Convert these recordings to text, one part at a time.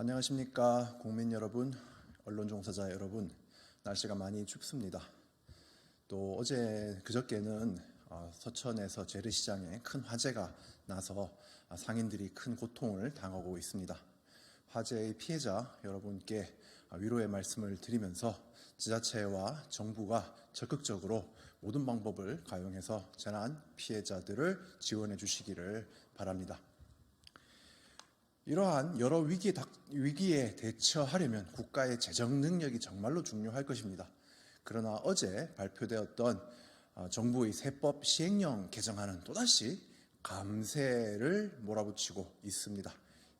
안녕하십니까 국민 여러분, 언론 종사자 여러분. 날씨가 많이 춥습니다. 또 그저께는 서천에서 재래시장에 큰 화재가 나서 상인들이 큰 고통을 당하고 있습니다. 화재의 피해자 여러분께 위로의 말씀을 드리면서 지자체와 정부가 적극적으로 모든 방법을 가용해서 재난 피해자들을 지원해 주시기를 바랍니다. 이러한 여러 위기에 대처하려면 국가의 재정 능력이 정말로 중요할 것입니다. 그러나 어제 발표되었던 정부의 세법 시행령 개정안은 또다시 감세를 몰아붙이고 있습니다.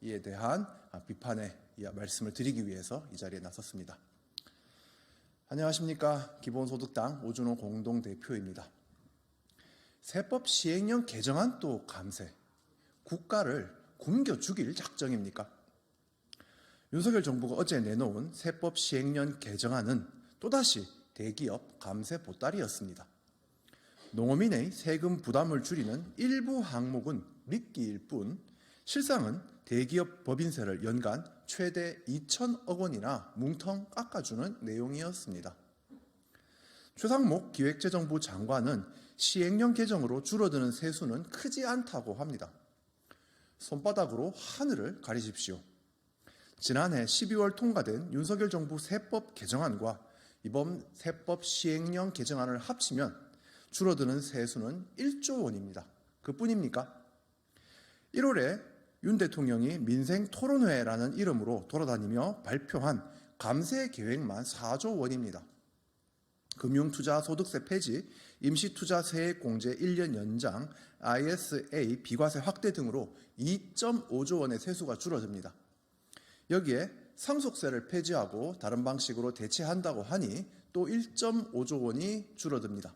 이에 대한 비판의 말씀을 드리기 위해서 이 자리에 나섰습니다. 안녕하십니까. 기본소득당 오준호 공동대표입니다. 세법 시행령 개정안 또 감세, 국가를 굶겨 죽일 작정입니까? 윤석열 정부가 어제 내놓은 세법 시행령 개정안은 또다시 대기업 감세 보따리였습니다. 농어민의 세금 부담을 줄이는 일부 항목은 미끼일 뿐 실상은 대기업 법인세를 연간 최대 2천억 원이나 뭉텅 깎아주는 내용이었습니다. 최상목 기획재정부 장관은 시행령 개정으로 줄어드는 세수는 크지 않다고 합니다. 손바닥으로 하늘을 가리십시오. 지난해 12월 통과된 윤석열 정부 세법 개정안과 이번 세법 시행령 개정안을 합치면 줄어드는 세수는 1조 원입니다. 그뿐입니까? 1월에 윤 대통령이 민생토론회라는 이름으로 돌아다니며 발표한 감세 계획만 4조 원입니다. 금융투자소득세 폐지, 임시투자세액공제 1년 연장, ISA 비과세 확대 등으로 2.5조 원의 세수가 줄어듭니다. 여기에 상속세를 폐지하고 다른 방식으로 대체한다고 하니 또 1.5조 원이 줄어듭니다.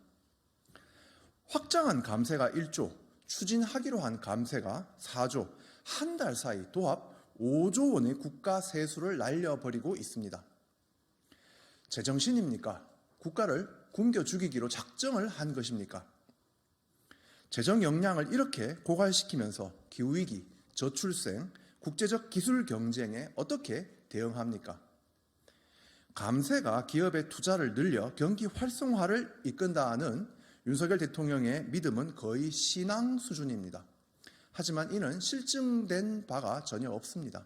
확장한 감세가 1조, 추진하기로 한 감세가 4조, 한 달 사이 도합 5조 원의 국가 세수를 날려버리고 있습니다. 제정신입니까? 국가를 굶겨 죽이기로 작정을 한 것입니까? 재정 역량을 이렇게 고갈시키면서 기후위기, 저출생, 국제적 기술 경쟁에 어떻게 대응합니까? 감세가 기업의 투자를 늘려 경기 활성화를 이끈다는 윤석열 대통령의 믿음은 거의 신앙 수준입니다. 하지만 이는 실증된 바가 전혀 없습니다.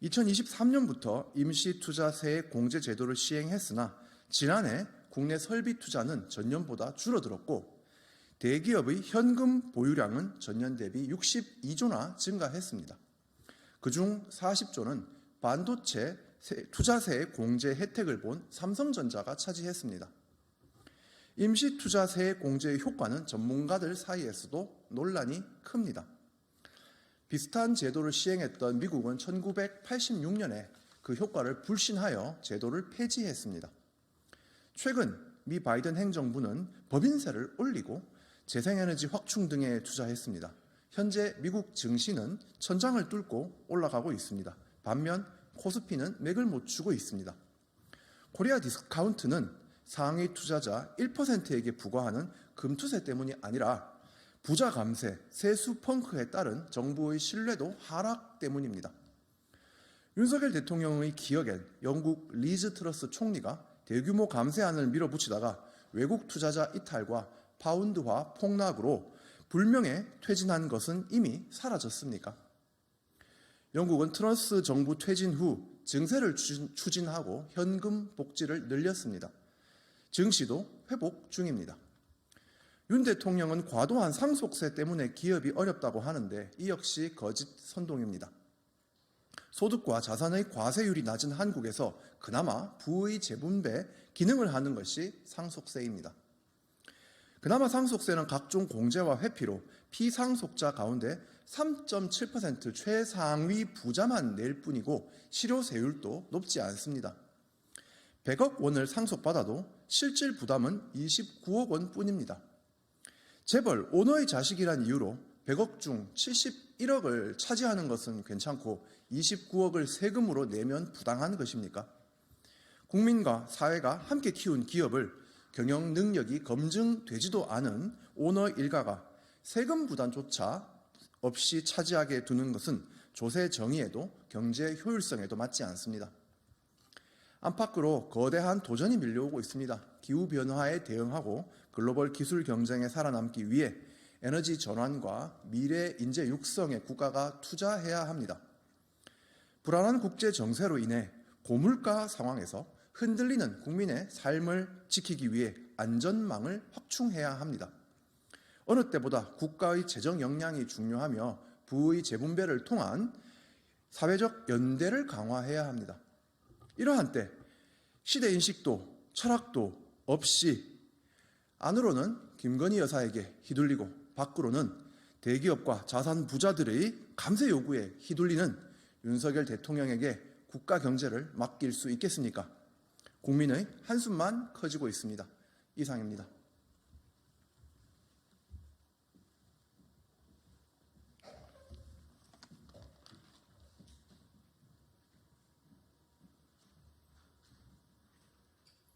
2023년부터 임시투자세액 공제 제도를 시행했으나 지난해 국내 설비 투자는 전년보다 줄어들었고 대기업의 현금 보유량은 전년 대비 62조나 증가했습니다. 그중 40조는 반도체 투자세액 공제 혜택을 본 삼성전자가 차지했습니다. 임시투자세액 공제의 효과는 전문가들 사이에서도 논란이 큽니다. 비슷한 제도를 시행했던 미국은 1986년에 그 효과를 불신하여 제도를 폐지했습니다. 최근 미 바이든 행정부는 법인세를 올리고 재생에너지 확충 등에 투자했습니다. 현재 미국 증시는 천장을 뚫고 올라가고 있습니다. 반면 코스피는 맥을 못 추고 있습니다. 코리아 디스카운트는 상위 투자자 1%에게 부과하는 금투세 때문이 아니라 부자 감세, 세수 펑크에 따른 정부의 신뢰도 하락 때문입니다. 윤석열 대통령의 기억엔 영국 리즈 트러스 총리가 대규모 감세안을 밀어붙이다가 외국 투자자 이탈과 파운드화 폭락으로 불명예 퇴진한 것은 이미 사라졌습니까? 영국은 트러스 정부 퇴진 후 증세를 추진하고 현금 복지를 늘렸습니다. 증시도 회복 중입니다. 윤 대통령은 과도한 상속세 때문에 기업이 어렵다고 하는데 이 역시 거짓 선동입니다. 소득과 자산의 과세율이 낮은 한국에서 그나마 부의 재분배 기능을 하는 것이 상속세입니다. 그나마 상속세는 각종 공제와 회피로 피상속자 가운데 3.7% 최상위 부자만 낼 뿐이고 실효세율도 높지 않습니다. 100억 원을 상속받아도 실질 부담은 29억 원 뿐입니다. 재벌 오너의 자식이란 이유로 100억 중 71억을 차지하는 것은 괜찮고 29억을 세금으로 내면 부당한 것입니까? 국민과 사회가 함께 키운 기업을 경영 능력이 검증되지도 않은 오너 일가가 세금 부담조차 없이 차지하게 두는 것은 조세 정의에도 경제 효율성에도 맞지 않습니다. 안팎으로 거대한 도전이 밀려오고 있습니다. 기후변화에 대응하고 글로벌 기술 경쟁에 살아남기 위해 에너지 전환과 미래 인재 육성에 국가가 투자해야 합니다. 불안한 국제 정세로 인해 고물가 상황에서 흔들리는 국민의 삶을 지키기 위해 안전망을 확충해야 합니다. 어느 때보다 국가의 재정 역량이 중요하며 부의 재분배를 통한 사회적 연대를 강화해야 합니다. 이러한 때 시대인식도 철학도 없이 안으로는 김건희 여사에게 휘둘리고 밖으로는 대기업과 자산 부자들의 감세 요구에 휘둘리는 윤석열 대통령에게 국가 경제를 맡길 수 있겠습니까? 국민의 한숨만 커지고 있습니다. 이상입니다.